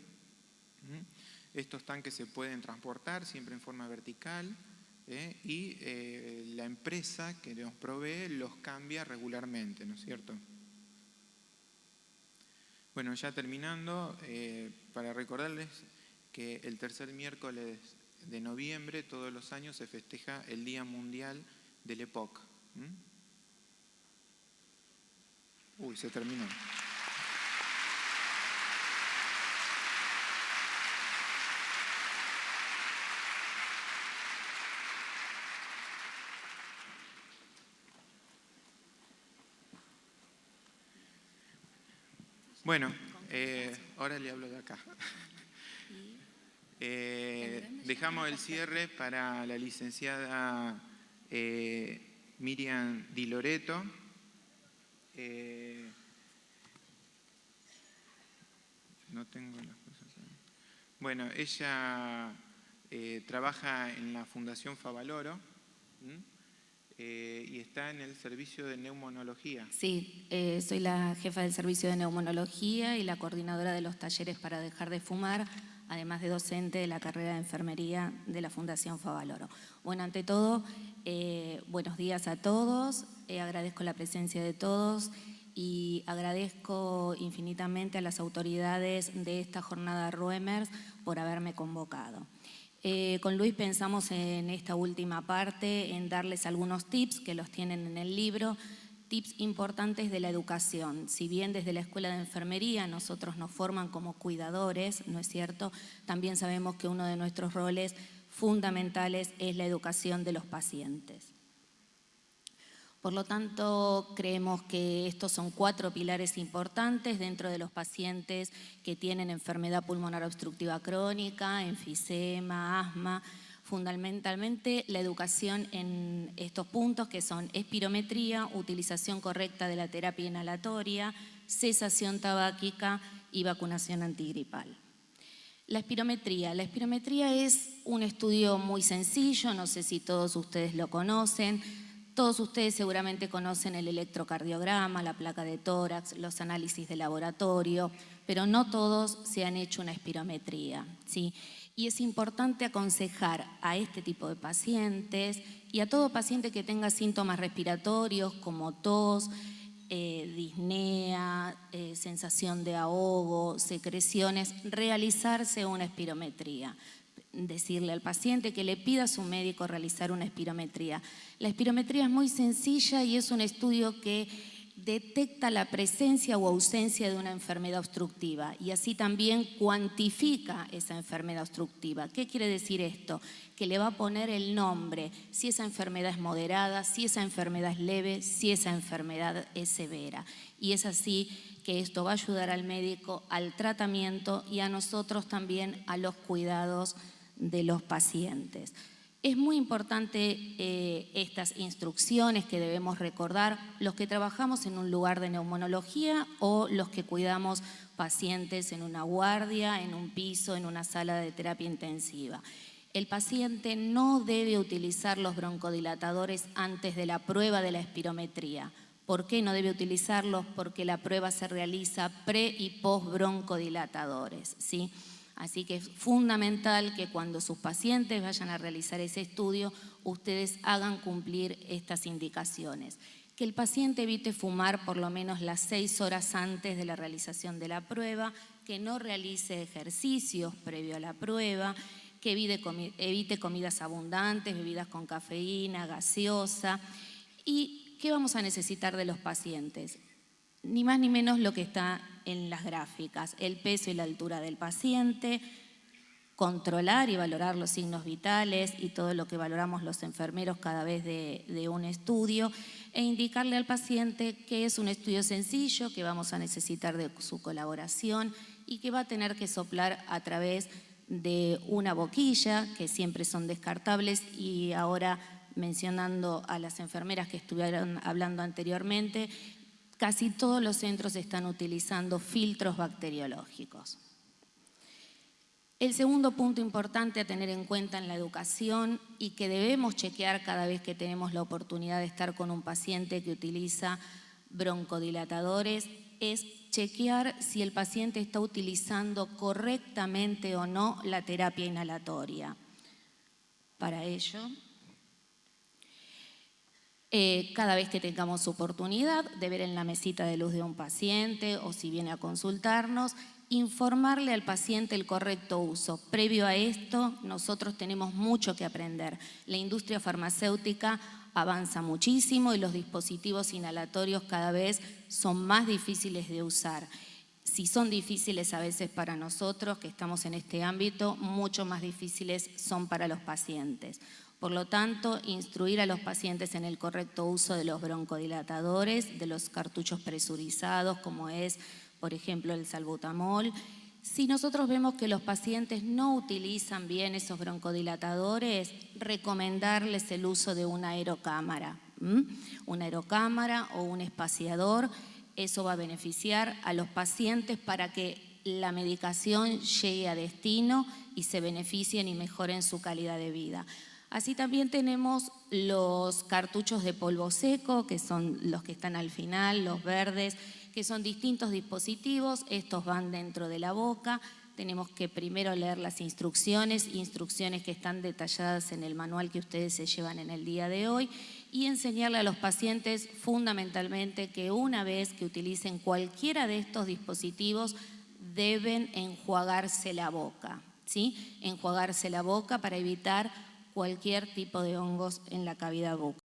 Estos tanques se pueden transportar siempre en forma vertical. Y la empresa que nos provee los cambia regularmente, ¿no es cierto? Bueno, ya terminando, para recordarles que el tercer miércoles de noviembre todos los años se festeja el Día Mundial del EPOC. Uy, se terminó. Bueno, ahora le hablo de acá. Dejamos el cierre para la licenciada Miriam Di Loreto. No tengo las cosas ahí. Bueno, ella trabaja en la Fundación Favaloro. Y está en el servicio de neumonología. Sí, soy la jefa del servicio de neumonología y la coordinadora de los talleres para dejar de fumar, además de docente de la carrera de enfermería de la Fundación Favaloro. Bueno, ante todo, buenos días a todos, agradezco la presencia de todos y agradezco infinitamente a las autoridades de esta jornada Roemers por haberme convocado. Con Luis pensamos en esta última parte, en darles algunos tips que los tienen en el libro, tips importantes de la educación. Si bien desde la Escuela de Enfermería nosotros nos forman como cuidadores, ¿no es cierto? También sabemos que uno de nuestros roles fundamentales es la educación de los pacientes. Por lo tanto, creemos que estos son 4 pilares importantes dentro de los pacientes que tienen enfermedad pulmonar obstructiva crónica, enfisema, asma. Fundamentalmente, la educación en estos puntos que son espirometría, utilización correcta de la terapia inhalatoria, cesación tabáquica y vacunación antigripal. La espirometría es un estudio muy sencillo, no sé si todos ustedes lo conocen. Todos ustedes seguramente conocen el electrocardiograma, la placa de tórax, los análisis de laboratorio, pero no todos se han hecho una espirometría, ¿sí? Y es importante aconsejar a este tipo de pacientes y a todo paciente que tenga síntomas respiratorios como tos, disnea, sensación de ahogo, secreciones, realizarse una espirometría. Decirle al paciente que le pida a su médico realizar una espirometría. La espirometría es muy sencilla y es un estudio que detecta la presencia o ausencia de una enfermedad obstructiva y así también cuantifica esa enfermedad obstructiva. ¿Qué quiere decir esto? Que le va a poner el nombre, si esa enfermedad es moderada, si esa enfermedad es leve, si esa enfermedad es severa. Y es así que esto va a ayudar al médico al tratamiento y a nosotros también a los cuidados de los pacientes. Es muy importante estas instrucciones que debemos recordar los que trabajamos en un lugar de neumonología o los que cuidamos pacientes en una guardia, en un piso, en una sala de terapia intensiva. El paciente no debe utilizar los broncodilatadores antes de la prueba de la espirometría. ¿Por qué no debe utilizarlos? Porque la prueba se realiza pre y post broncodilatadores, ¿sí? Así que es fundamental que cuando sus pacientes vayan a realizar ese estudio, ustedes hagan cumplir estas indicaciones. Que el paciente evite fumar por lo menos las 6 horas antes de la realización de la prueba, que no realice ejercicios previo a la prueba, que evite comidas abundantes, bebidas con cafeína, gaseosa y qué vamos a necesitar de los pacientes? Ni más ni menos lo que está en las gráficas, el peso y la altura del paciente, controlar y valorar los signos vitales y todo lo que valoramos los enfermeros cada vez de un estudio, e indicarle al paciente que es un estudio sencillo, que vamos a necesitar de su colaboración y que va a tener que soplar a través de una boquilla, que siempre son descartables, y ahora mencionando a las enfermeras que estuvieron hablando anteriormente, casi todos los centros están utilizando filtros bacteriológicos. El segundo punto importante a tener en cuenta en la educación y que debemos chequear cada vez que tenemos la oportunidad de estar con un paciente que utiliza broncodilatadores es chequear si el paciente está utilizando correctamente o no la terapia inhalatoria. Para ello, cada vez que tengamos oportunidad de ver en la mesita de luz de un paciente o si viene a consultarnos, informarle al paciente el correcto uso. Previo a esto, nosotros tenemos mucho que aprender. La industria farmacéutica avanza muchísimo y los dispositivos inhalatorios cada vez son más difíciles de usar. Si son difíciles a veces para nosotros, que estamos en este ámbito, mucho más difíciles son para los pacientes. Por lo tanto, instruir a los pacientes en el correcto uso de los broncodilatadores, de los cartuchos presurizados, como es, por ejemplo, el salbutamol. Si nosotros vemos que los pacientes no utilizan bien esos broncodilatadores, recomendarles el uso de una aerocámara. Una aerocámara o un espaciador, eso va a beneficiar a los pacientes para que la medicación llegue a destino y se beneficien y mejoren su calidad de vida. Así también tenemos los cartuchos de polvo seco, que son los que están al final, los verdes, que son distintos dispositivos. Estos van dentro de la boca. Tenemos que primero leer las instrucciones que están detalladas en el manual que ustedes se llevan en el día de hoy, y enseñarle a los pacientes fundamentalmente que una vez que utilicen cualquiera de estos dispositivos deben enjuagarse la boca, ¿sí? Enjuagarse la boca para evitar cualquier tipo de hongos en la cavidad bucal.